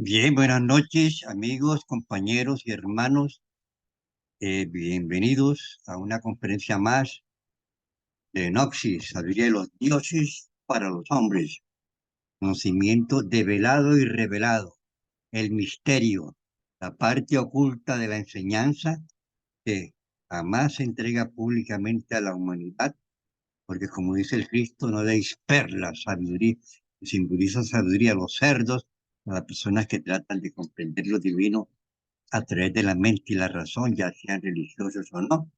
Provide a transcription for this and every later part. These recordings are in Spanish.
Bien, buenas noches, amigos, compañeros y hermanos. Bienvenidos a una conferencia más de Noxis, sabiduría de los dioses para los hombres. Conocimiento develado y revelado, el misterio, la parte oculta de la enseñanza que jamás se entrega públicamente a la humanidad, porque como dice el Cristo, no deis perlas, sabiduría, que simboliza sabiduría a los cerdos, a las personas que tratan de comprender lo divino a través de la mente y la razón, ya sean religiosos o no,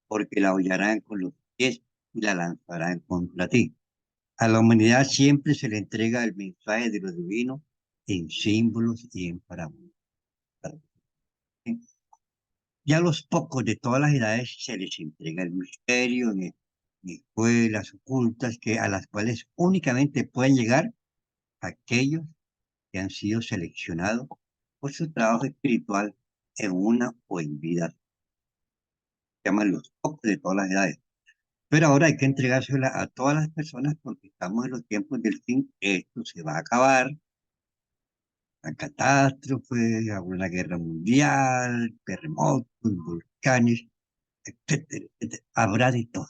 porque la hollarán con los pies y la lanzarán contra ti. A la humanidad siempre se le entrega el mensaje de lo divino en símbolos y en parábolas. Ya a los pocos de todas las edades se les entrega el misterio en escuelas ocultas a las cuales únicamente pueden llegar aquellos que han sido seleccionados por su trabajo espiritual en una o en vida, llaman los pocos de todas las edades. Pero ahora hay que entregársela a todas las personas porque estamos en los tiempos del fin. Esto se va a acabar. La catástrofe, habrá una guerra mundial, terremotos, volcanes, etcétera, etcétera. Habrá de todo.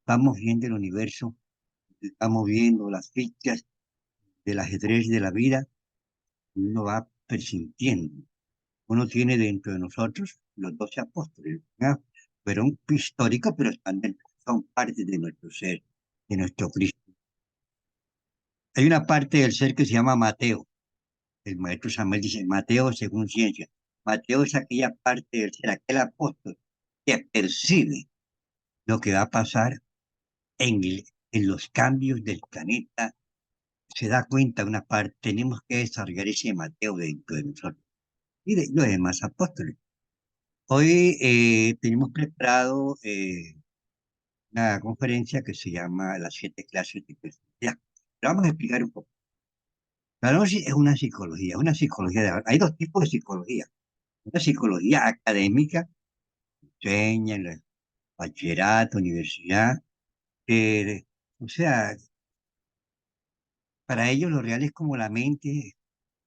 Vamos viendo el universo, estamos viendo las fichas del ajedrez de la vida. Uno va presintiendo. Uno tiene dentro de nosotros los 12 apóstoles, ¿no? Fueron históricos, pero están dentro, son parte de nuestro ser, de nuestro Cristo. Hay una parte del ser que se llama Mateo. El maestro Samuel dice, Mateo según ciencia. Mateo es aquella parte del ser, aquel apóstol que percibe lo que va a pasar en los cambios del planeta. Se da cuenta de una parte, tenemos que desarrollar ese Mateo dentro de nosotros y de los demás apóstoles. Hoy tenemos preparado una conferencia que se llama Las 7 clases de personalidad. Pero vamos a explicar un poco. La gnosis es una psicología hay dos tipos de psicología. Una psicología académica, enseña en el bachillerato, universidad, eh, o sea, para ellos lo real es como la mente,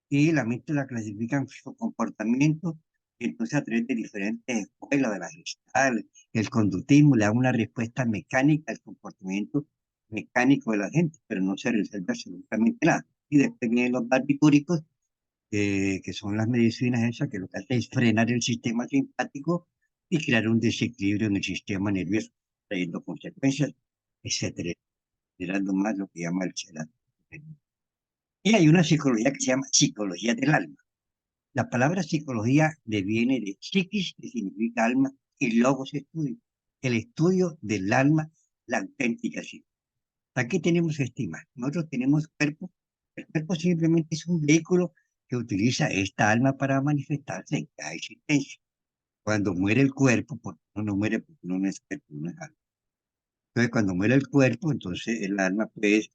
y la mente la clasifican su comportamiento, y entonces a través de diferentes escuelas de la gestal, el conductismo, le da una respuesta mecánica al comportamiento mecánico de la gente, pero no se resuelve absolutamente nada. Y después vienen los barbitúricos, que son las medicinas esas, que lo que hace es frenar el sistema simpático y crear un desequilibrio en el sistema nervioso, trayendo consecuencias, etcétera, generando más lo que llama el chelato. Y hay una psicología que se llama psicología del alma. La palabra psicología deviene de psiquis, que significa alma, y logos estudio, el estudio del alma, la auténtica psique. Aquí tenemos estima. Nosotros tenemos cuerpo. El cuerpo simplemente es un vehículo que utiliza esta alma para manifestarse en cada existencia. Cuando muere el cuerpo, porque uno no muere porque uno no es cuerpo, uno es alma. Entonces, cuando muere el cuerpo, entonces el alma pues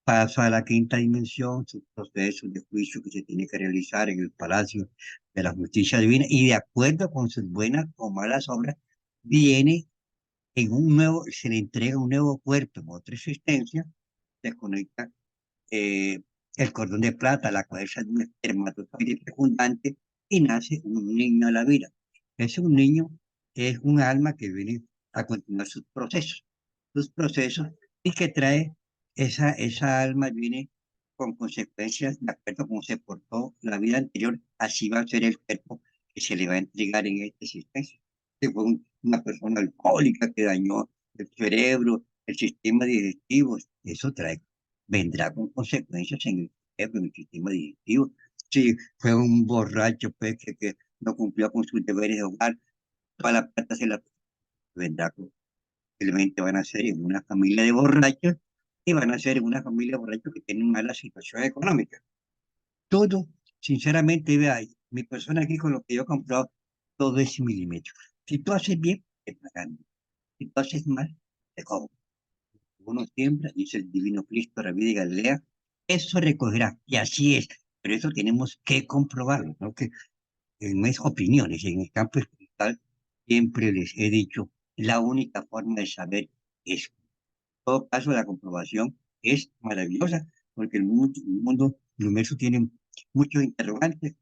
pasa a la quinta dimensión, sus procesos de juicio que se tiene que realizar en el palacio de la justicia divina, y de acuerdo con sus buenas o malas obras, viene en un nuevo, se le entrega un nuevo cuerpo en otra existencia, se conecta eh, el cordón de plata, la cabeza de un espermatozoide fecundante y nace un niño a la vida. Es un niño, es un alma que viene a continuar sus procesos y que trae esa alma viene con consecuencias de acuerdo a cómo se portó la vida anterior, así va a ser el cuerpo que se le va a entregar en esta existencia. Si fue una persona alcohólica que dañó el cerebro, el sistema digestivo, eso trae vendrá con consecuencias en el cerebro, en el sistema digestivo. Si fue un borracho pues, que no cumplió con sus deberes de hogar, toda la plata se la vendrá con, simplemente van a ser en una familia de borrachos y van a ser en una familia de borrachos que tienen mala situación económica. Todo, sinceramente, vea, mi persona aquí con lo que yo he comprado, todo es milimétrico. Si tú haces bien, te pagan. Si tú haces mal, te cobran. Uno siembra, dice el divino Cristo, Rabí de Galilea, eso recogerá, y así es, pero eso tenemos que comprobarlo, ¿no? Que no es opiniones, en el campo espiritual siempre les he dicho, la única forma de saber es, en todo caso, la comprobación es maravillosa, porque el mundo, el universo tiene muchos interrogantes.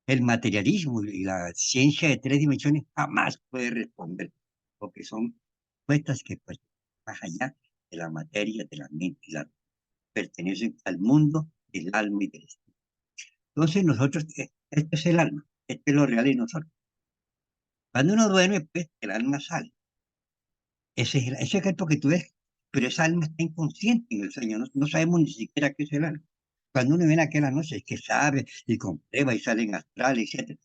El materialismo y la ciencia de tres dimensiones jamás puede responder, porque son respuestas que pues, más allá de la materia, de la mente, pertenecen al mundo del alma y del espíritu. Entonces nosotros, este es el alma, este es lo real en nosotros. Cuando uno duerme, pues el alma sale. Ese es el que tú ves, pero esa alma está inconsciente en el sueño, no sabemos ni siquiera qué es el alma. Cuando uno viene aquí a la noche es que sabe y comprueba y salen astrales, etcétera.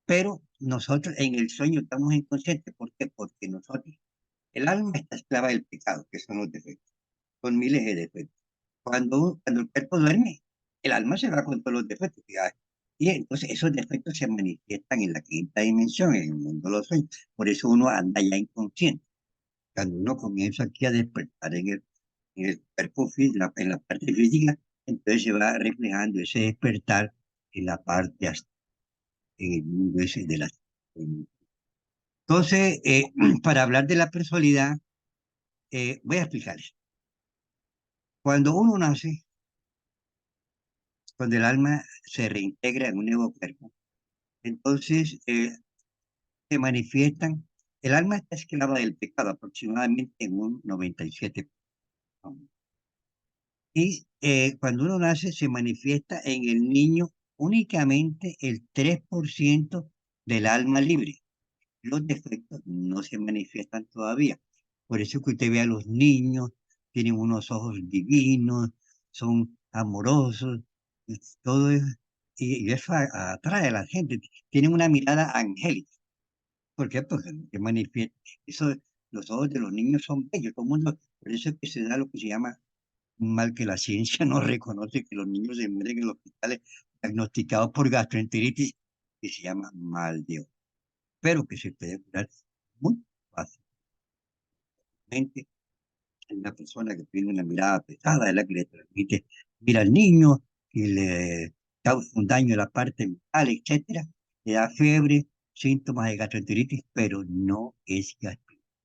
Pero nosotros en el sueño estamos inconscientes. ¿Por qué? Porque nosotros, el alma está esclava del pecado, que son los defectos, son miles de defectos. Cuando el cuerpo duerme, el alma se va con todos los defectos que hay. Y entonces esos defectos se manifiestan en la quinta dimensión, en el mundo de los sueños. Por eso uno anda ya inconsciente. Cuando uno comienza aquí a despertar en el cuerpo, en la parte física, entonces se va reflejando ese despertar en la parte astral, en el mundo ese de la... Entonces, para hablar de la personalidad, voy a explicarles. Cuando uno nace, cuando el alma se reintegra en un nuevo cuerpo, entonces se manifiestan, el alma está esclava del pecado aproximadamente en un 97%. Y cuando uno nace, se manifiesta en el niño únicamente el 3% del alma libre. Los defectos no se manifiestan todavía. Por eso que usted ve a los niños, tienen unos ojos divinos, son amorosos, todo es, y eso atrae a la gente. Tienen una mirada angélica. ¿Por qué? Porque se manifiesta. Eso, los ojos de los niños son bellos. Todo el mundo, por eso es que se da lo que se llama un mal que la ciencia no reconoce, que los niños se mueren en los hospitales diagnosticados por gastroenteritis, que se llama mal de ojo, pero que se puede curar muy fácilmente. Hay una persona que tiene una mirada pesada, es la que le transmite, mira al niño y le causa un daño en la parte mental, etcétera, le da fiebre, síntomas de gastroenteritis, pero no es gastroenteritis,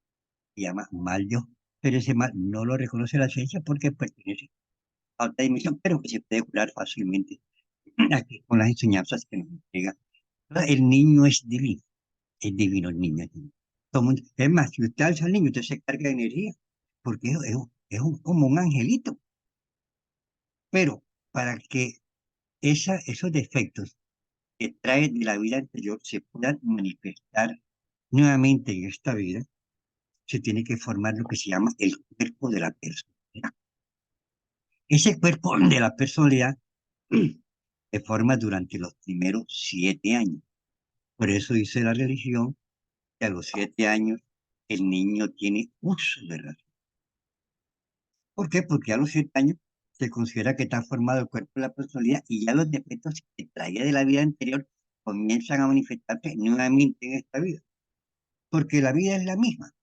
se llama mal de ojo. Pero ese mal no lo reconoce la ciencia porque pertenece a otra dimensión, pero que se puede curar fácilmente aquí con las enseñanzas que nos entrega. El niño es divino el niño. Es divino. Es más, si usted alza al niño, usted se carga de energía, porque como un angelito. Pero para que esos defectos que trae de la vida anterior se puedan manifestar nuevamente en esta vida, se tiene que formar lo que se llama el cuerpo de la personalidad. Ese cuerpo de la personalidad se forma durante los primeros 7 años. Por eso dice la religión que a los 7 años el niño tiene uso de razón. ¿Por qué? Porque a los 7 años se considera que está formado el cuerpo de la personalidad y ya los defectos que traía de la vida anterior comienzan a manifestarse nuevamente en esta vida. Porque la vida es la misma.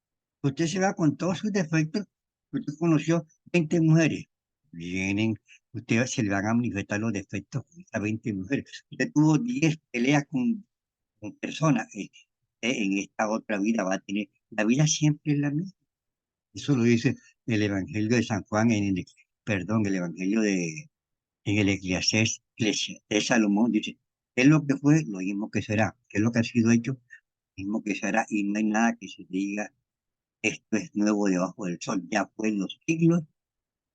Usted se va con todos sus defectos. Usted conoció 20 mujeres. Vienen, usted se le van a manifestar los defectos con esas 20 mujeres. Usted tuvo 10 peleas con personas. En esta otra vida va a tener. La vida siempre es la misma. Eso lo dice el Evangelio de San Juan, perdón, el Evangelio en el Eclesiastés Salomón, dice, ¿qué es lo que fue? Lo mismo que será. ¿Qué es lo que ha sido hecho? Lo mismo que será. Y no hay nada que se diga, esto es nuevo debajo del sol. Ya fue en los siglos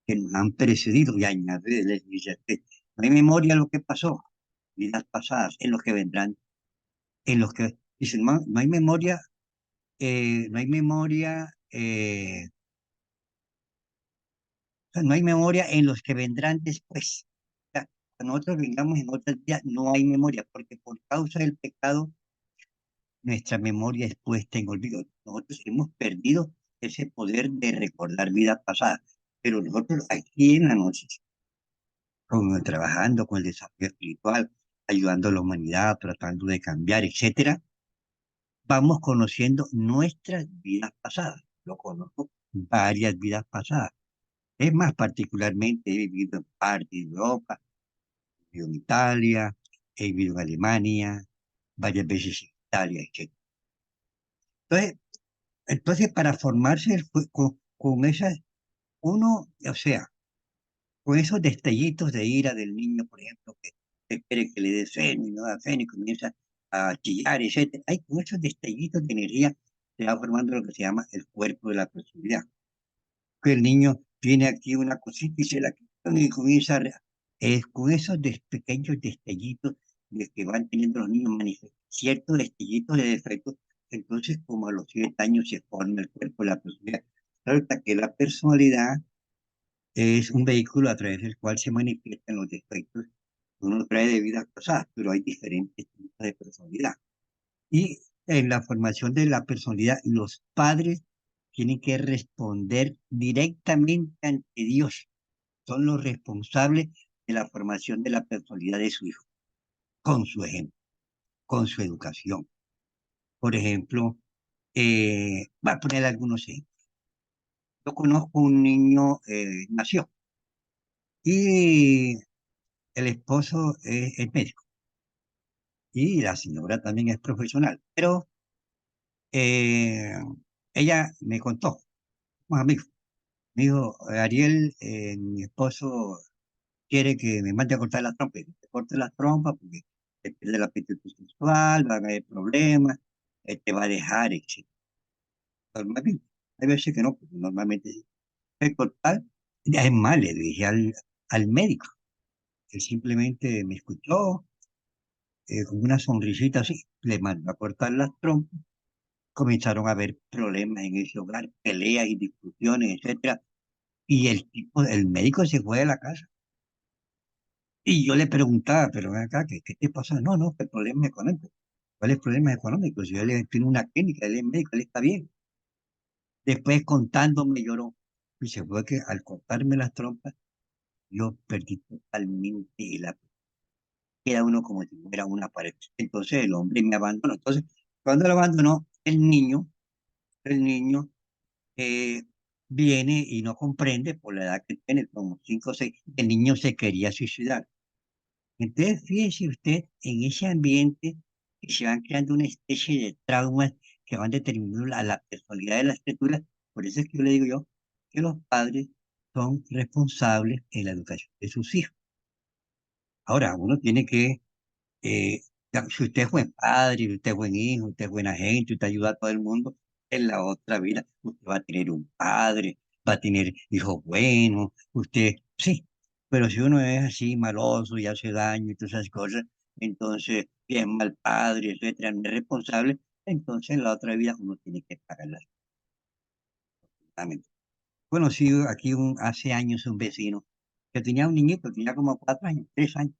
que nos han precedido y añade el Eclesiastés. No hay memoria de lo que pasó, vidas pasadas, en los que vendrán, en los que, dice, no hay memoria, no hay memoria, o sea, no hay memoria en los que vendrán después. O sea, cuando nosotros vengamos en otras vidas, no hay memoria, porque por causa del pecado, nuestra memoria es puesta en olvido. Nosotros hemos perdido ese poder de recordar vidas pasadas, pero nosotros aquí en la noche, trabajando con el desafío espiritual, ayudando a la humanidad, tratando de cambiar, etcétera, vamos conociendo nuestras vidas pasadas. Lo conozco varias vidas pasadas. Es más, particularmente he vivido en parte de Europa, he vivido en Italia, he vivido en Alemania, varias veces en Italia, etc. Entonces, para formarse con esas, uno, o sea, con esos destellitos de ira del niño, por ejemplo, que quiere que le dé sueño y no da sueño y comienza a chillar, etcétera. Hay con esos destellitos de energía se va formando lo que se llama el cuerpo de la personalidad. Que el niño tiene aquí una cosita y se la quitan y comienza con esos pequeños destellitos de que van teniendo los niños ciertos destellitos de defectos, entonces como a los 7 años se forma el cuerpo de la personalidad. Resulta que la personalidad es un vehículo a través del cual se manifiestan los defectos que uno trae de vidas pasadas, pero hay diferentes tipos de personalidad. Y en la formación de la personalidad, los padres tienen que responder directamente ante Dios. Son los responsables de la formación de la personalidad de su hijo, con su ejemplo, con su educación. Por ejemplo, voy a poner algunos ejemplos. Yo conozco un niño, nació y el esposo es médico y la señora también es profesional, pero eh, ella me contó, un amigo, me dijo, Ariel, mi esposo quiere que me mande a cortar la trompa. Y te corte la trompa porque te pierde el apetito sexual, va a haber problemas, te va a dejar, etc. Normalmente, hay veces que no, porque normalmente sí. El cortar, es más, le dije al médico. Él simplemente me escuchó, con una sonrisita así, le mandó a cortar las trompas. Comenzaron a haber problemas en ese hogar, peleas y discusiones, etcétera. Y el médico se fue de la casa. Y yo le preguntaba, pero ven acá, ¿qué te pasa? No, no, que problemas económicos. ¿Cuáles problemas económicos? Si él tiene una clínica, él es médico, él está bien. Después contándome lloró. Y se fue que al cortarme las trompas, yo perdí totalmente la... Queda uno como si fuera una pared. Entonces el hombre me abandonó. Entonces, cuando lo abandonó, el niño eh, viene y no comprende por la edad que tiene, como 5 o 6, el niño se quería suicidar. Entonces, fíjese usted en ese ambiente que se van creando una especie de traumas que van determinando la personalidad de la escritura. Por eso es que yo le digo yo que los padres son responsables en la educación de sus hijos. Ahora, uno tiene que, eh, si usted es buen padre, si usted es buen hijo, usted es buena gente, usted ayuda a todo el mundo, en la otra vida usted va a tener un padre, va a tener hijos buenos, usted, sí, pero si uno es así maloso y hace daño y todas esas cosas, entonces, bien mal padre, etcétera, no es responsable, entonces en la otra vida uno tiene que pagarla. Conocí aquí hace años un vecino que tenía un niñito, tenía como 4 años, 3 años.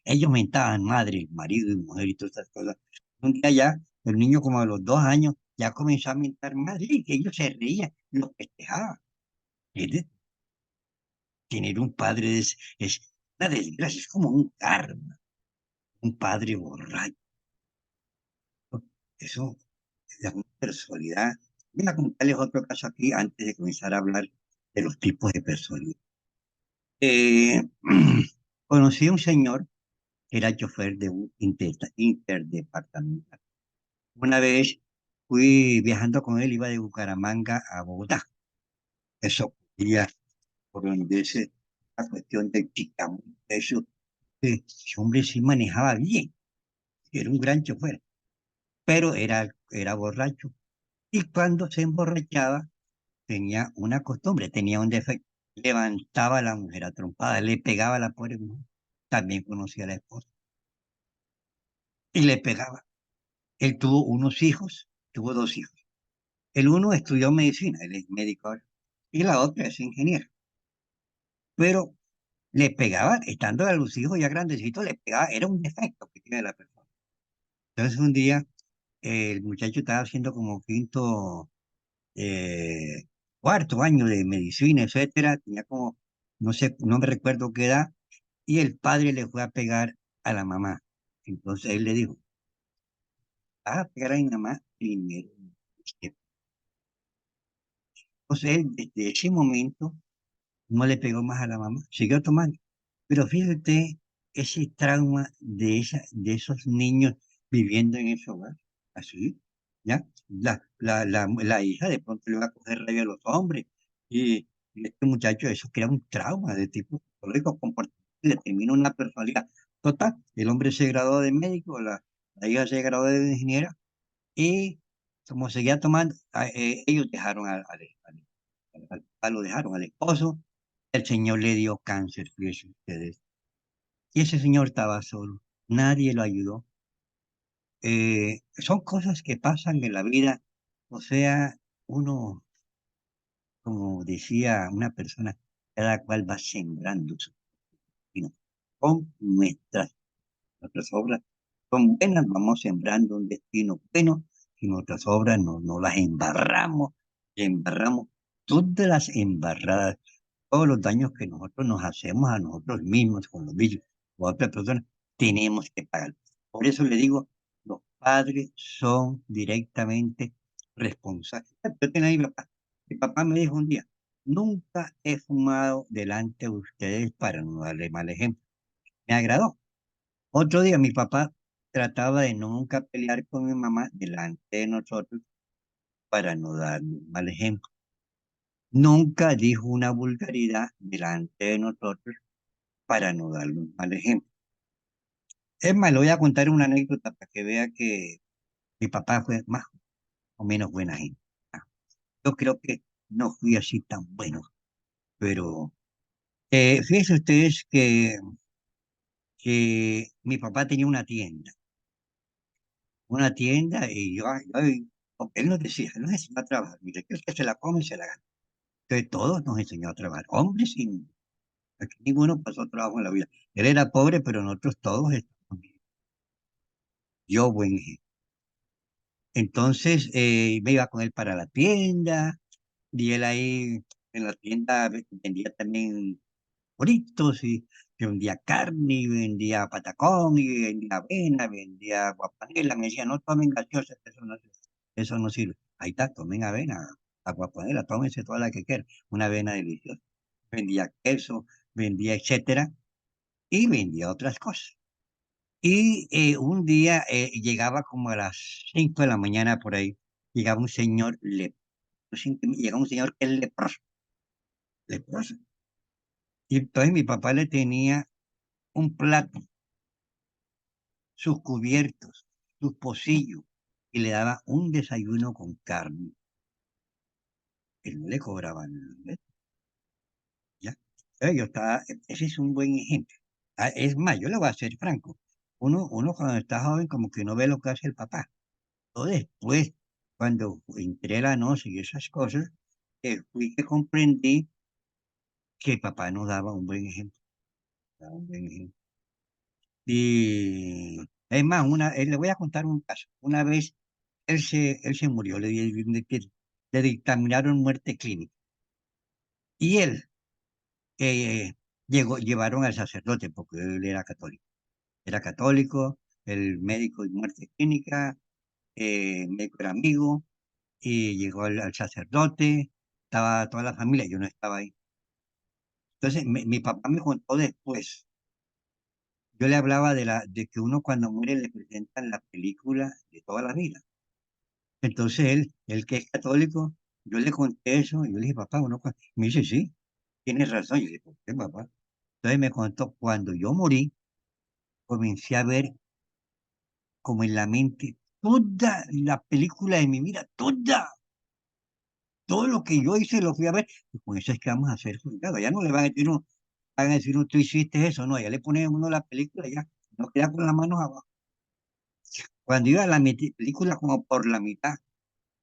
Ellos mentaban madre, marido y mujer y todas estas cosas. Un día ya, el niño como a los 2 años ya comenzó a mentar madre y que ellos se reían, los festejaban. ¿Entiendes? Tener un padre es una desgracia, es como un karma, un padre borracho. Eso es una personalidad. Voy a contarles otro caso aquí antes de comenzar a hablar de los tipos de personalidad. Eh, conocí a un señor que era chofer de un interdepartamental. Una vez fui viajando con él, iba de Bucaramanga a Bogotá. Eso ocurría por donde la cuestión del Chicamo. Eso, ese hombre sí manejaba bien, era un gran chofer, pero era borracho. Y cuando se emborrachaba, tenía una costumbre, tenía un defecto. Levantaba a la mujer a trompada, le pegaba a la pobre mujer. También conocía a la esposa. Y le pegaba. Él tuvo unos hijos, tuvo 2 hijos. El uno estudió medicina, él es médico ahora, y la otra es ingeniera. Pero le pegaba, estando a los hijos ya grandecitos, le pegaba, era un defecto que tiene la persona. Entonces un día el muchacho estaba haciendo como quinto, cuarto año de medicina, etcétera, tenía como, no sé, no me recuerdo qué edad, y el padre le fue a pegar a la mamá. Entonces él le dijo, vas a pegar a mi mamá primero. Entonces él, desde ese momento, no le pegó más a la mamá, siguió tomando. Pero fíjate ese trauma de esos niños viviendo en ese hogar, así, ¿ya? La hija de pronto le va a coger rabia a los hombres Y este muchacho, eso crea un trauma de tipo psicológico comportamental, le termina una personalidad. Total, el hombre se graduó de médico, la hija se graduó de ingeniera, y como seguía tomando, ellos dejaron lo dejaron al esposo, el señor le dio cáncer, fíjense ustedes. Y ese señor estaba solo, nadie lo ayudó. Son cosas que pasan en la vida, o sea, uno, como decía una persona, cada cual va sembrando su destino. Con nuestras obras son buenas, vamos sembrando un destino bueno, y nuestras obras no las embarramos todas las embarradas, todos los daños que nosotros nos hacemos a nosotros mismos con los vicios o a otras personas, tenemos que pagar. Por eso le digo, los padres son directamente responsables. Yo tenía a mi papá me dijo un día, nunca he fumado delante de ustedes para no darle mal ejemplo. Me agradó. Otro día mi papá trataba de nunca pelear con mi mamá delante de nosotros para no dar mal ejemplo. Nunca dijo una vulgaridad delante de nosotros para no dar un mal ejemplo. Es más, le voy a contar una anécdota para que vea que mi papá fue más o menos buena gente. Ah, Yo creo que no fui así tan bueno, pero fíjense ustedes que mi papá tenía una tienda y él nos decía, él nos enseñó a trabajar, mire, que el que se la come se la gana. Entonces todos nos enseñó a trabajar, hombres y niños. Aquí ninguno pasó trabajo en la vida. Él era pobre, pero nosotros todos estamos bien. Yo, buen ejemplo. Entonces me iba con él para la tienda, y él ahí en la tienda vendía también fritos, y vendía carne, y vendía patacón, y vendía avena, vendía guapanela. Me decía, no tomen gaseosa, eso no sirve. Ahí está, tomen avena, aguapanela, tómense toda la que quieran, una avena deliciosa. Vendía queso, vendía etcétera, y vendía otras cosas. Y un día llegaba como a las 5 de la mañana por ahí, llegaba un señor llegaba un señor que es leproso. Y entonces mi papá le tenía un plato, sus cubiertos, sus pocillos, y le daba un desayuno con carne. Él no le cobraba nada, ¿ves? ¿Ya? Ese es un buen ejemplo. Es más, yo le voy a ser franco. Uno cuando está joven como que no ve lo que hace el papá. O después, cuando entré a la noche y esas cosas, fui que comprendí que papá nos daba un buen ejemplo. Daba un buen ejemplo. Y es más, le voy a contar un caso. Una vez él se murió, le dictaminaron muerte clínica. Y él llevaron al sacerdote, porque él era católico. Era católico, el médico de muerte clínica, el médico era amigo, y llegó al sacerdote, estaba toda la familia, yo no estaba ahí. Entonces, mi papá me contó después, yo le hablaba de que uno cuando muere le presentan la película de toda la vida. Entonces él que es católico, yo le conté eso, y yo le dije, papá, me dice, sí, tienes razón. Yo le dije, ¿por qué, papá? Entonces me contó, cuando yo morí, comencé a ver como en la mente toda la película de mi vida, todo lo que yo hice lo fui a ver, y con eso es que vamos a hacer juzgado. Ya no le van a decir, no, tú hiciste eso, no, ya le ponen a uno la película, ya, no queda con las manos abajo. Cuando iba a la película como por la mitad,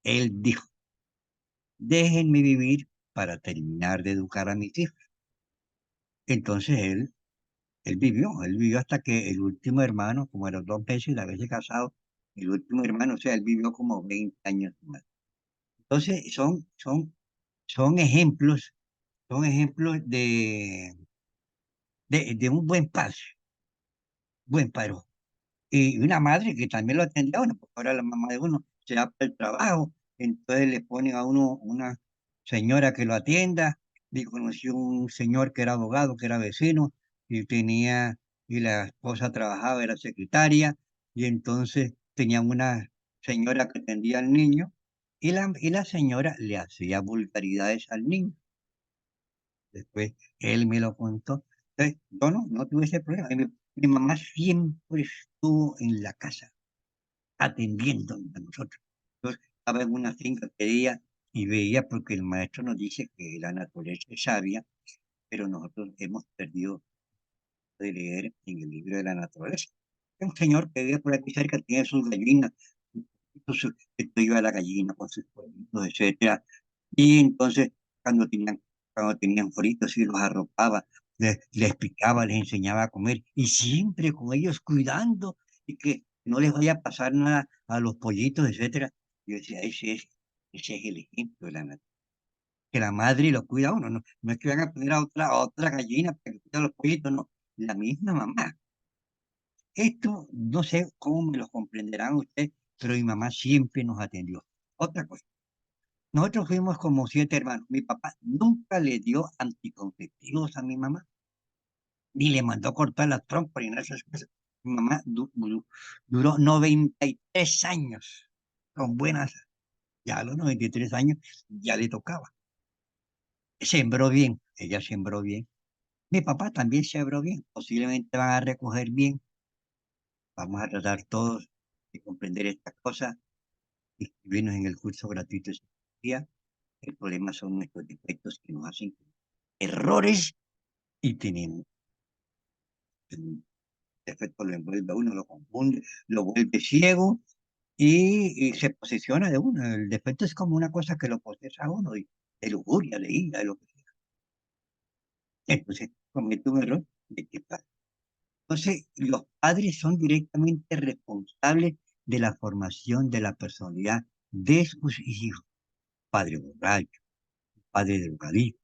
él dijo, déjenme vivir para terminar de educar a mis hijos. Entonces él vivió hasta que el último hermano, como eran dos veces, la vez de casado, el último hermano, o sea, él vivió como 20 años más. Entonces son ejemplos, son ejemplos de un buen paro. Y una madre que también lo atendía, bueno, porque ahora la mamá de uno se va para el trabajo, entonces le ponen a uno una señora que lo atienda. Y conocí un señor que era abogado, que era vecino, y la esposa trabajaba, era secretaria, y entonces tenían una señora que atendía al niño, y la señora le hacía vulgaridades al niño. Después él me lo contó. Entonces, yo no tuve ese problema. Mi mamá siempre estuvo en la casa, atendiendo a nosotros. Yo estaba en una finca que día y veía, porque el maestro nos dice que la naturaleza es sabia, pero nosotros hemos perdido de leer en el libro de la naturaleza. Un señor que vive por aquí cerca tiene sus gallinas, esto iba a la gallina con sus pollitos, etcétera. Y entonces, cuando tenían fritos y los arropaba, les picaba, les enseñaba a comer, y siempre con ellos cuidando y que no les vaya a pasar nada a los pollitos, etcétera. Yo decía, ese es el ejemplo de la naturaleza. Que la madre lo cuida a uno, no es que van a poner a otra gallina para que cuide a los pollitos, no, la misma mamá. Esto no sé cómo me lo comprenderán ustedes, pero mi mamá siempre nos atendió. Otra cosa, nosotros fuimos como 7 hermanos. Mi papá nunca le dio anticonceptivos a mi mamá, ni le mandó cortar la trompa ni nada de esas cosas. Mi mamá duró 93 años con buenas, ya a los 93 años ya le tocaba. Sembró bien, ella sembró bien. Mi papá también sembró bien, posiblemente van a recoger bien. Vamos a tratar todos de comprender estas cosas, inscribirnos en el curso gratuito de psicología. El problema son nuestros defectos que nos hacen errores y tenemos el defecto, lo envuelve a uno, lo confunde, lo vuelve ciego y se posesiona de uno. El defecto es como una cosa que lo posesa a uno de lujuria, de ira, de lo que sea. Entonces comete un error de que pasa. Entonces los padres son directamente responsables de la formación de la personalidad de sus hijos. Padre borracho, padre drogadicto,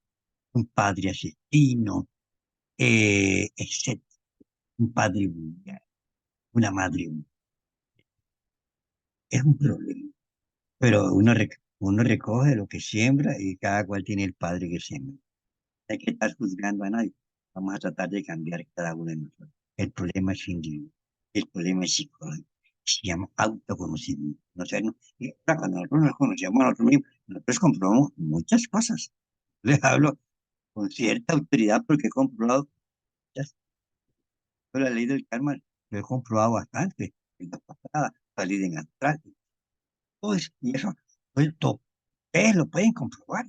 un padre asesino, etcétera. Un padre vulgar, una madre vulgar. Es un problema. Pero uno recoge lo que siembra y cada cual tiene el padre que siembra. No hay que estar juzgando a nadie. Vamos a tratar de cambiar cada uno de nosotros. El problema es individual. El problema es psicológico. Se llama autoconocimiento. No sé, ¿no? Y ahora, cuando nosotros nos conocemos a nosotros mismos, nosotros comprobamos muchas cosas. Les hablo con cierta autoridad porque he comprobado muchas. Yo la ley del karma lo he comprobado bastante. En la pasada, salir en astral. Pues, y eso, pues, ustedes lo pueden comprobar.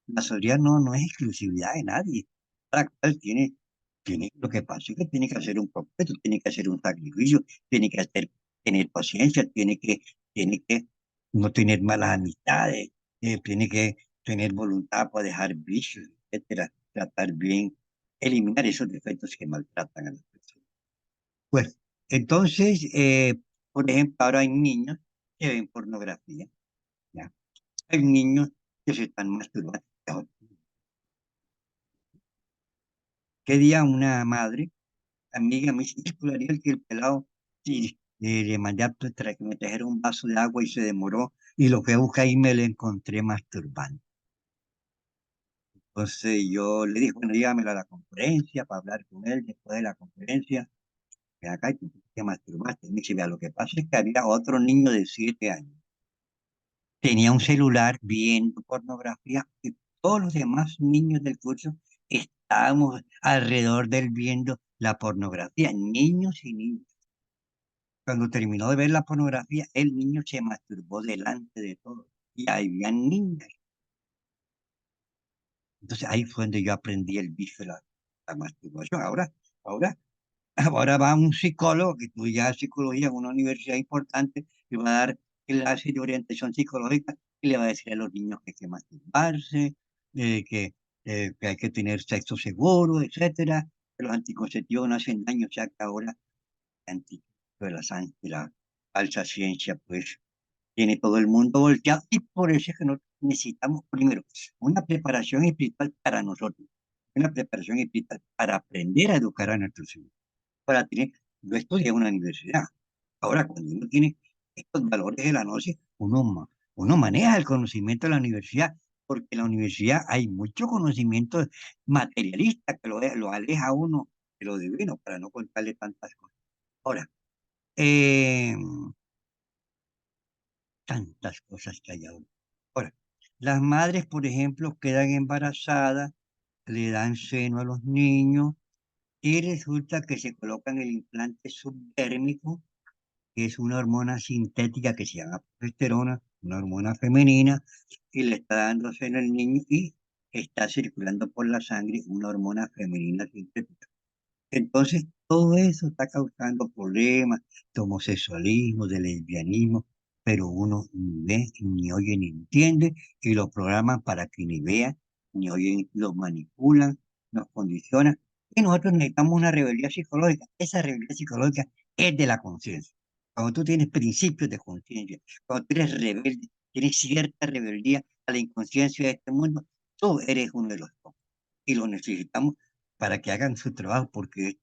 La solidaridad no es exclusividad de nadie. Cada cual tiene lo que pasa es que tiene que hacer un propósito, tiene que hacer un sacrificio, tener paciencia, tiene que no tener malas amistades, tiene que tener voluntad para dejar vicios, etcétera, tratar bien, eliminar esos defectos que maltratan a las personas. Pues, entonces, por ejemplo, ahora hay niños que ven pornografía, ¿ya? Hay niños que se están masturbando. ¿Qué día una madre, amiga, me dice, "Hijo, Ariel, que el pelado, sí, le mandé que me trajera un vaso de agua y se demoró, y lo que busqué ahí me lo encontré masturbando"? Entonces yo le dije, bueno, llévamelo a la conferencia para hablar con él después de la conferencia. Ven acá, y tú te masturbaste. Y me dice, vea, lo que pasa es que había otro niño de 7 años. Tenía un celular viendo pornografía y todos los demás niños del curso estábamos alrededor del viendo la pornografía, niños y niñas. Cuando terminó de ver la pornografía, el niño se masturbó delante de todos y había niñas. Entonces ahí fue donde yo aprendí el vicio de la masturbación. Ahora, ahora va un psicólogo que estudia psicología en una universidad importante y va a dar clases de orientación psicológica y le va a decir a los niños que hay que masturbarse, que hay que tener sexo seguro, etcétera, que los anticonceptivos no hacen daño, o sea que ahora anti de la falsa ciencia, pues tiene todo el mundo volteado y por eso es que nosotros necesitamos primero una preparación espiritual para nosotros, una preparación espiritual para aprender a educar a nuestros hijos para tener, yo estudié en una universidad. Ahora, cuando uno tiene estos valores de la noche, uno maneja el conocimiento de la universidad, porque en la universidad hay mucho conocimiento materialista que lo aleja a uno de lo divino, para no contarle tantas cosas. Ahora, eh, tantas cosas que hay ahora. Ahora, las madres, por ejemplo, quedan embarazadas, le dan seno a los niños y resulta que se colocan el implante subdérmico, que es una hormona sintética que se llama progesterona, una hormona femenina, y le está dando seno al niño y está circulando por la sangre una hormona femenina sintética. Entonces, todo eso está causando problemas de homosexualismo, de lesbianismo, pero uno ni ve, ni oye, ni entiende, y lo programan para que ni vean, ni oyen, los manipulan, nos condicionan. Y nosotros necesitamos una rebeldía psicológica. Esa rebeldía psicológica es de la conciencia. Cuando tú tienes principios de conciencia, cuando tú eres rebelde, tienes cierta rebeldía a la inconsciencia de este mundo, tú eres uno de los pocos. Y lo necesitamos para que hagan su trabajo, porque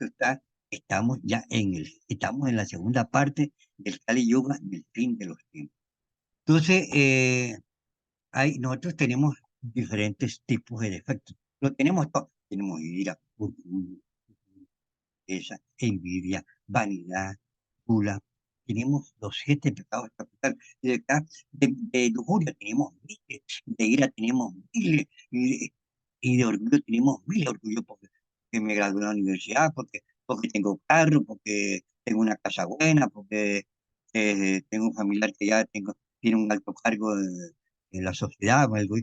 estamos en la segunda parte del Kali Yuga, del fin de los tiempos. Entonces, nosotros tenemos diferentes tipos de defectos. Lo tenemos todos. Tenemos ira, orgullo, esa, envidia, vanidad, gula. Tenemos los 7 pecados capitales. De lujuria tenemos miles, de ira tenemos miles, y de orgullo tenemos miles. Orgullo porque me gradué de la universidad, porque tengo carro, porque tengo una casa buena, porque tengo un familiar que tiene un alto cargo en la sociedad. O algo.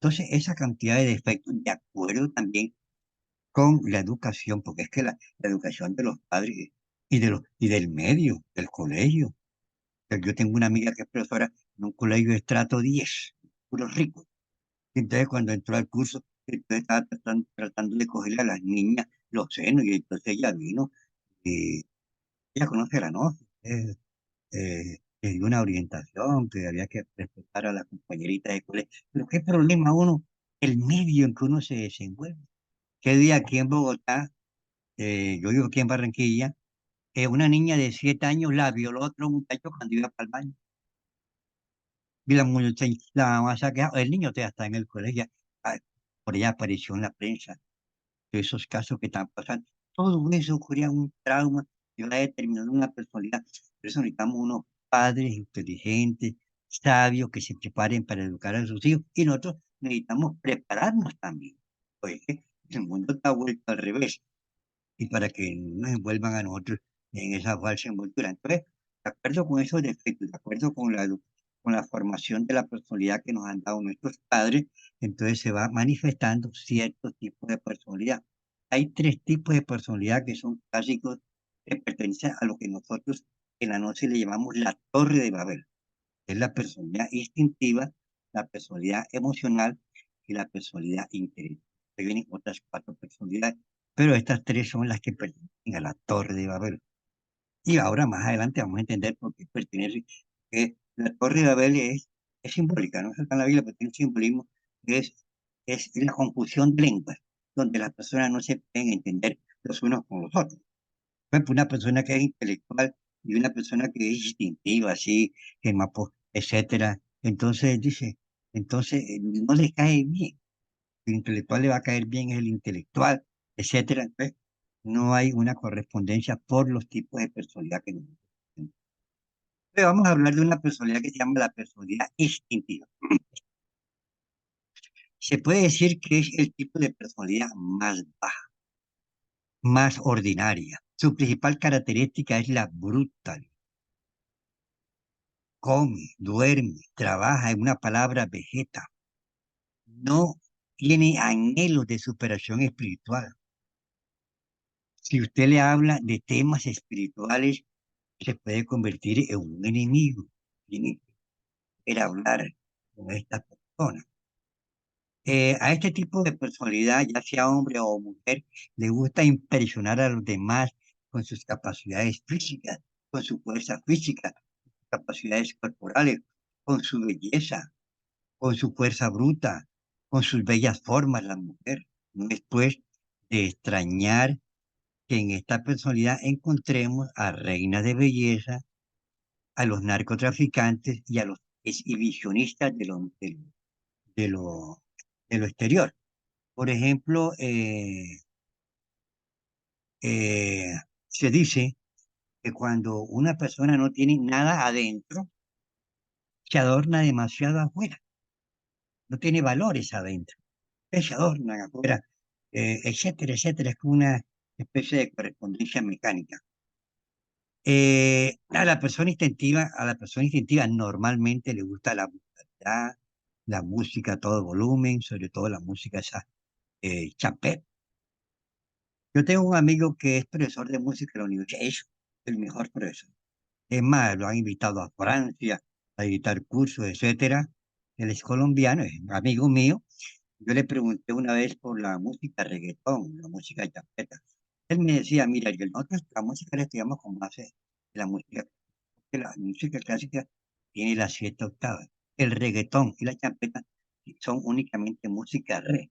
Entonces, esa cantidad de defectos, de acuerdo también con la educación, porque es que la educación de los padres y del medio, del colegio. Yo tengo una amiga que es profesora en un colegio de estrato 10, puros ricos. Entonces, cuando entró al curso, entonces estaba tratando de cogerle a las niñas los senos, y entonces ella vino y ella conoce la noche, le dio una orientación que había que respetar a la compañerita de colegio. Pero qué problema uno, el medio en que uno se desenvuelve. ¿Qué día aquí en Bogotá? Yo vivo aquí en Barranquilla, una niña de 7 años la violó otro muchacho cuando iba para el baño. Y la mamá se ha quedado, el niño todavía está en el colegio, ah, por allá apareció en la prensa, de esos casos que están pasando. Todo eso ocurría un trauma y va determinando una personalidad. Por eso necesitamos unos padres inteligentes, sabios, que se preparen para educar a sus hijos. Y nosotros necesitamos prepararnos también. Pues el mundo está vuelto al revés y para que no nos envuelvan a nosotros en esa falsa envoltura. Entonces, de acuerdo con esos defectos, de acuerdo con la formación de la personalidad que nos han dado nuestros padres, entonces se va manifestando ciertos tipos de personalidad. Hay 3 tipos de personalidad que son clásicos, que pertenecen a lo que nosotros en la noche le llamamos la Torre de Babel. Es la personalidad instintiva, la personalidad emocional y la personalidad intelectual. Ahí vienen otras 4 personalidades, pero estas 3 son las que pertenecen a la Torre de Babel. Y ahora más adelante vamos a entender por qué pertenece, que la Torre de Babel es simbólica, no está en la Biblia, pero tiene un simbolismo, que es la confusión de lenguas, donde las personas no se pueden entender los unos con los otros. Por ejemplo, una persona que es intelectual y una persona que es instintiva, así, que etcétera. Entonces dice, no le cae bien. El intelectual le va a caer bien es el intelectual, etcétera. Entonces, no hay una correspondencia por los tipos de personalidad que nosotros tenemos. Pero vamos a hablar de una personalidad que se llama la personalidad instintiva. Se puede decir que es el tipo de personalidad más baja, más ordinaria. Su principal característica es la brutalidad. Come, duerme, trabaja, en una palabra, vegeta. No tiene anhelos de superación espiritual. Si usted le habla de temas espirituales, se puede convertir en un enemigo. Tiene que hablar con esta persona. A este tipo de personalidad, ya sea hombre o mujer, le gusta impresionar a los demás con sus capacidades físicas, con su fuerza física, capacidades corporales, con su belleza, con su fuerza bruta, con sus bellas formas, la mujer. No es pues de extrañar que en esta personalidad encontremos a reinas de belleza, a los narcotraficantes y a los exhibicionistas de lo, de lo exterior. Por ejemplo, eh, se dice que cuando una persona no tiene nada adentro, se adorna demasiado afuera, no tiene valores adentro. se adornan afuera, etcétera, etcétera. Es como una especie de correspondencia mecánica. A la persona instintiva normalmente le gusta la musicalidad, la música a todo volumen, sobre todo la música esa champeta. Yo tengo un amigo que es profesor de música en la universidad, es el mejor profesor. Es más, lo han invitado a Francia a dictar cursos, etcétera. Él es colombiano, es un amigo mío. Yo le pregunté una vez por la música reggaetón, la música champeta. Él me decía, mira, nosotros la música la estudiamos como hace la música, que la música clásica tiene las 7 octavas. El reggaetón y la champeta son únicamente música re.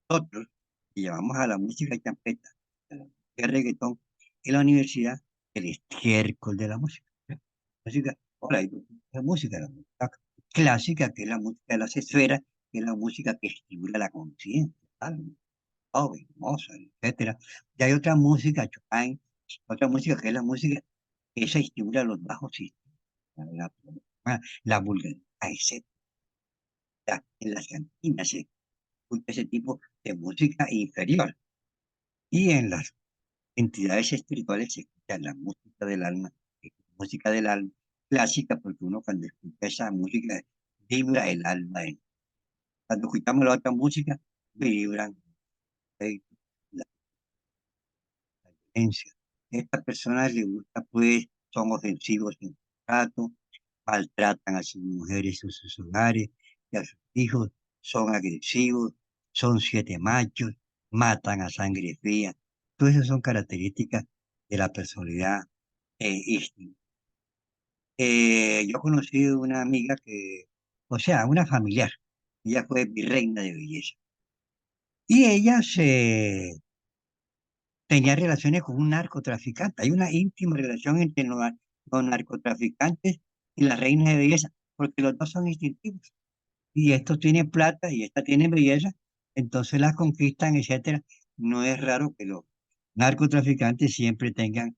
Nosotros que llamamos a la música champeta, a la música reggaetón, en la universidad, el estiércol de la música. Música, ahora hay música, la música clásica, que es la música de las esferas, que es la música que estimula la conciencia, ¿sabes? Beethoven, Mozart, etcétera. Y hay otra música, Chopin, otra música que es la música que esa estimula los bajos sistemas, la vulgaridad, etcétera. En las cantinas se escucha ese tipo de música inferior. Y en las entidades espirituales se escucha la música del alma, que es música del alma clásica, porque uno cuando escucha esa música vibra el alma. Cuando escuchamos la otra música, vibran la violencia. A estas personas les gusta, pues, son ofensivos en su trato, maltratan a sus mujeres en sus hogares y a sus hijos, son agresivos, son 7 machos, matan a sangre fría. Todas esas son características de la personalidad ística. Yo conocí una amiga o sea, una familiar, ella fue virreina de belleza. Y ella tenía relaciones con un narcotraficante. Hay una íntima relación entre los narcotraficantes y las reinas de belleza, porque los dos son instintivos. Y estos tienen plata y esta tiene belleza, entonces las conquistan, etcétera. No es raro que los narcotraficantes siempre tengan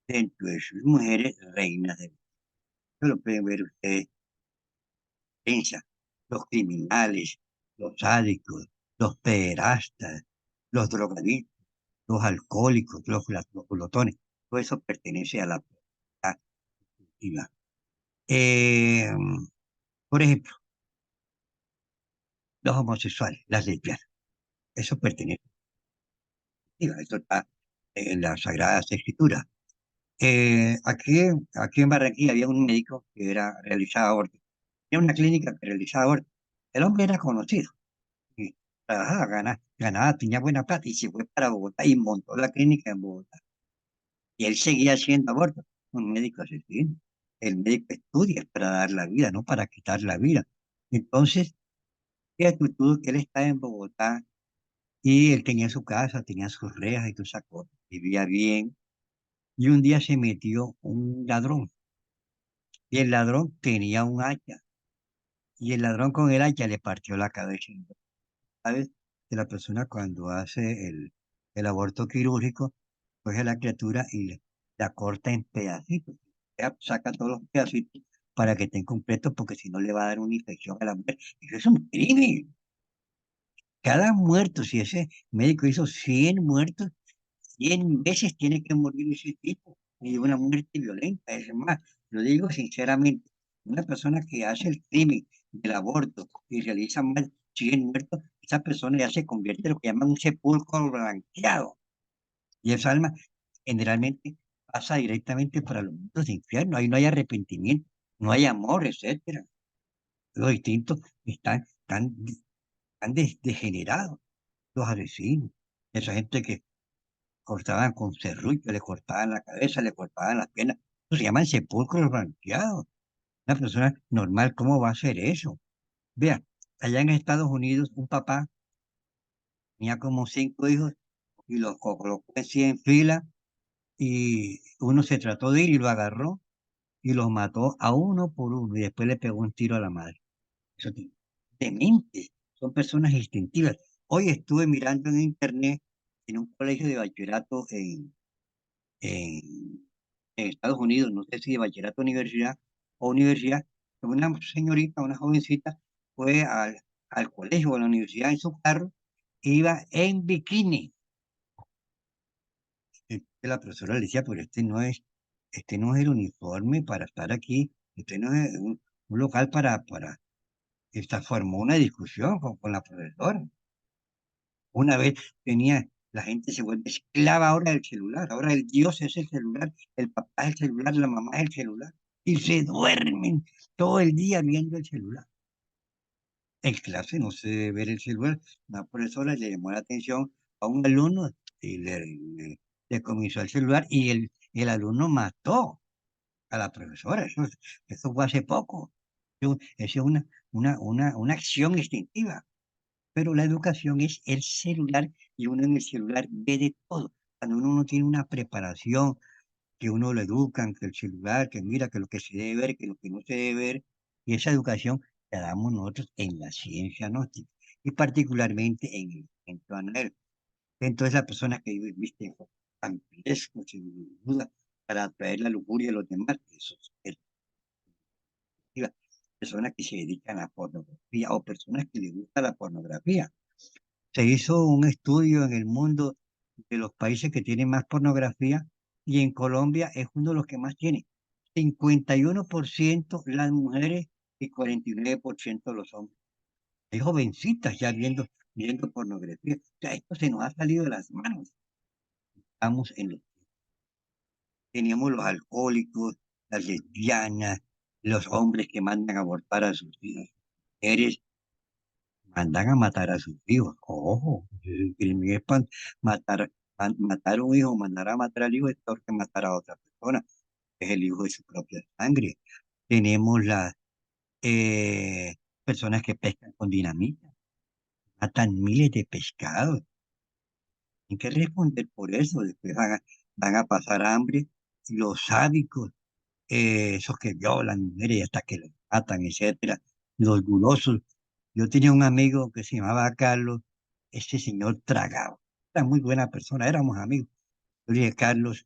dentro de sus mujeres reinas de belleza. Eso lo pueden ver ustedes, piensa, los criminales, los sádicos, los pederastas, los drogadictos, los alcohólicos, los glotones. Todo eso pertenece a la propiedad privada. Eh, por ejemplo, los homosexuales, las lesbianas, eso pertenece eso está en las Sagradas Escrituras. Aquí en Barranquilla había un médico que realizaba abortos. Tenía una clínica que realizaba abortos. El hombre era conocido y trabajaba, ganaba, tenía buena plata y se fue para Bogotá y montó la clínica en Bogotá. Y él seguía haciendo abortos. Un médico asesino. El médico estudia para dar la vida, no para quitar la vida. Entonces, fíjate tú que él está en Bogotá y él tenía su casa, tenía sus rejas y todas esas cosas. Vivía bien. Y un día se metió un ladrón. Y el ladrón tenía un hacha. Y el ladrón con el hacha le partió la cabeza. ¿Sabes? Que la persona cuando hace el aborto quirúrgico, coge a la criatura y la corta en pedacitos. Ya saca todos los pedacitos para que estén completos, porque si no le va a dar una infección a la mujer. Eso es un crimen. Cada muerto, si ese médico hizo 100 muertos, 100 veces tiene que morir ese tipo. Y una muerte violenta, es más, lo digo sinceramente, una persona que hace el crimen del aborto y realiza más 100 muertos, esa persona ya se convierte en lo que llaman un sepulcro blanqueado. Y esa alma generalmente pasa directamente para los mundos de infierno. Ahí no hay arrepentimiento, no hay amor, etcétera. Los distintos están degenerados, los asesinos, esa gente que cortaban con serrucho, le cortaban la cabeza, le cortaban las piernas. Eso se llaman sepulcros ranqueados. Una persona normal, ¿cómo va a hacer eso? Vea, allá en Estados Unidos, un papá tenía como 5 hijos y los colocó así en fila y uno se trató de ir y lo agarró y los mató a uno por uno y después le pegó un tiro a la madre. Eso es demente, son personas instintivas. Hoy estuve mirando en internet en un colegio de bachillerato en en Estados Unidos, no sé si de bachillerato universidad o universidad, una señorita, una jovencita, fue al colegio o a la universidad en su carro, iba en bikini. Entonces la profesora le decía, pero este no es el uniforme para estar aquí, este no es un local para, esta formó una discusión con la profesora. Una vez la gente se vuelve esclava ahora del celular, ahora el Dios es el celular, el papá es el celular, la mamá es el celular, y se duermen todo el día viendo el celular. En clase no se debe ver el celular. Una profesora le llamó la atención a un alumno y le comenzó el celular y el alumno mató a la profesora. Eso fue hace poco. Eso es una acción instintiva. Pero la educación es el celular y uno en el celular ve de todo. Cuando uno no tiene una preparación, que uno lo educan, que el celular, que mira, que lo que se debe ver, que lo que no se debe ver, y esa educación la damos nosotros en la ciencia gnóstica y particularmente en el centro Anel. Entonces la persona que viste vampires, sin duda, para atraer la lujuria de los demás, eso es negativa. Personas que se dedican a la pornografía o personas que les gusta la pornografía. Se hizo un estudio en el mundo de los países que tienen más pornografía y en Colombia es uno de los que más tiene. 51% las mujeres y 49% los hombres. Hay jovencitas ya viendo pornografía. O sea, esto se nos ha salido de las manos. Estamos teníamos los alcohólicos, las lesbianas, los hombres que mandan a abortar a sus hijos. Mujeres mandan a matar a sus hijos. Ojo, el crimen es matar a un hijo, mandar a matar al hijo es peor que matar a otra persona, es el hijo de su propia sangre. Tenemos las personas que pescan con dinamita, matan miles de pescados. Hay que responder por eso, después van a pasar hambre. Los sádicos, esos que violan mujeres hasta que los matan, etcétera. Los gulosos. Yo tenía un amigo que se llamaba Carlos, ese señor tragaba. Era muy buena persona, éramos amigos. Yo le dije, Carlos,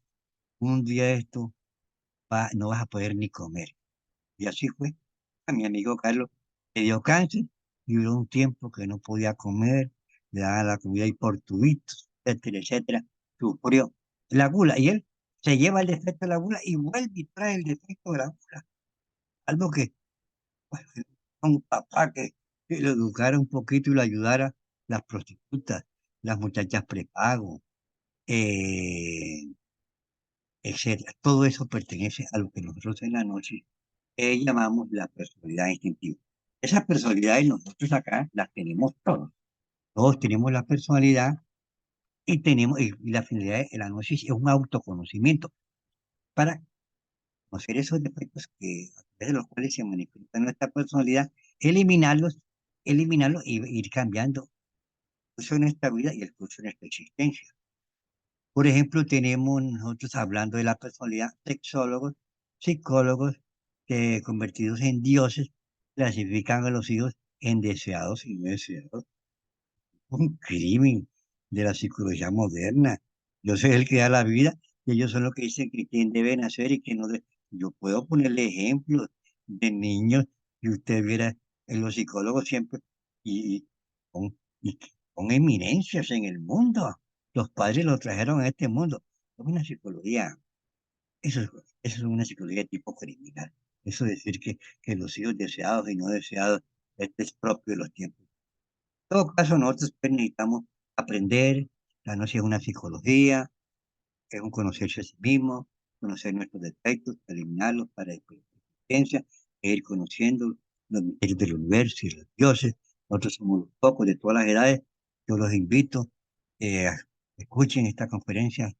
un día esto no vas a poder ni comer. Y así fue. A mi amigo Carlos le dio cáncer y duró un tiempo que no podía comer, le daban la comida y por tubitos, etcétera, etcétera. Sufrió la gula y él se lleva el defecto de la gula y vuelve y trae el defecto de la gula. Algo que, bueno, un papá que lo educara un poquito y lo ayudara, las prostitutas, las muchachas prepago, eh, etcétera. Todo eso pertenece a lo que nosotros en la noche llamamos la personalidad instintiva. Esas personalidades nosotros acá las tenemos todos. Todos tenemos la personalidad y la finalidad de la noche es un autoconocimiento para conocer esos defectos a través de los cuales se manifiesta nuestra personalidad, eliminarlos, eliminarlos y ir cambiando el curso de nuestra vida y el curso de nuestra existencia. Por ejemplo, tenemos nosotros hablando de la personalidad, sexólogos, psicólogos que convertidos en dioses clasifican a los hijos en deseados y no deseados. Un crimen de la psicología moderna. Yo soy el que da la vida y ellos son los que dicen que quién debe nacer y quién no debe. Yo puedo ponerle ejemplos de niños que usted viera en los psicólogos siempre y con, y con eminencias en el mundo. Los padres los trajeron a este mundo. Es una psicología, eso, eso es una psicología de tipo criminal. Eso de decir que los hijos deseados y no deseados, este es propio de los tiempos. En todo caso, nosotros pues, necesitamos aprender, la noche es una psicología, es un conocerse a sí mismo, conocer nuestros defectos, eliminarlos para experiencia, e ir conociendo los misterios del universo y los dioses. Nosotros somos los pocos de todas las edades. Yo los invito a que escuchen esta conferencia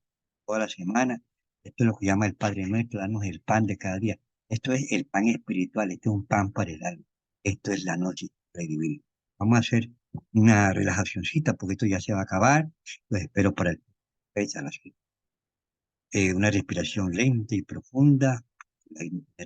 toda la semana. Esto es lo que llama el Padre Nuestro, darnos el pan de cada día. Esto es el pan espiritual, esto es un pan para el alma. Esto es la noche para vivir. Vamos a hacer una relajacioncita porque esto ya se va a acabar. Los espero para el fecha, una respiración lenta y profunda.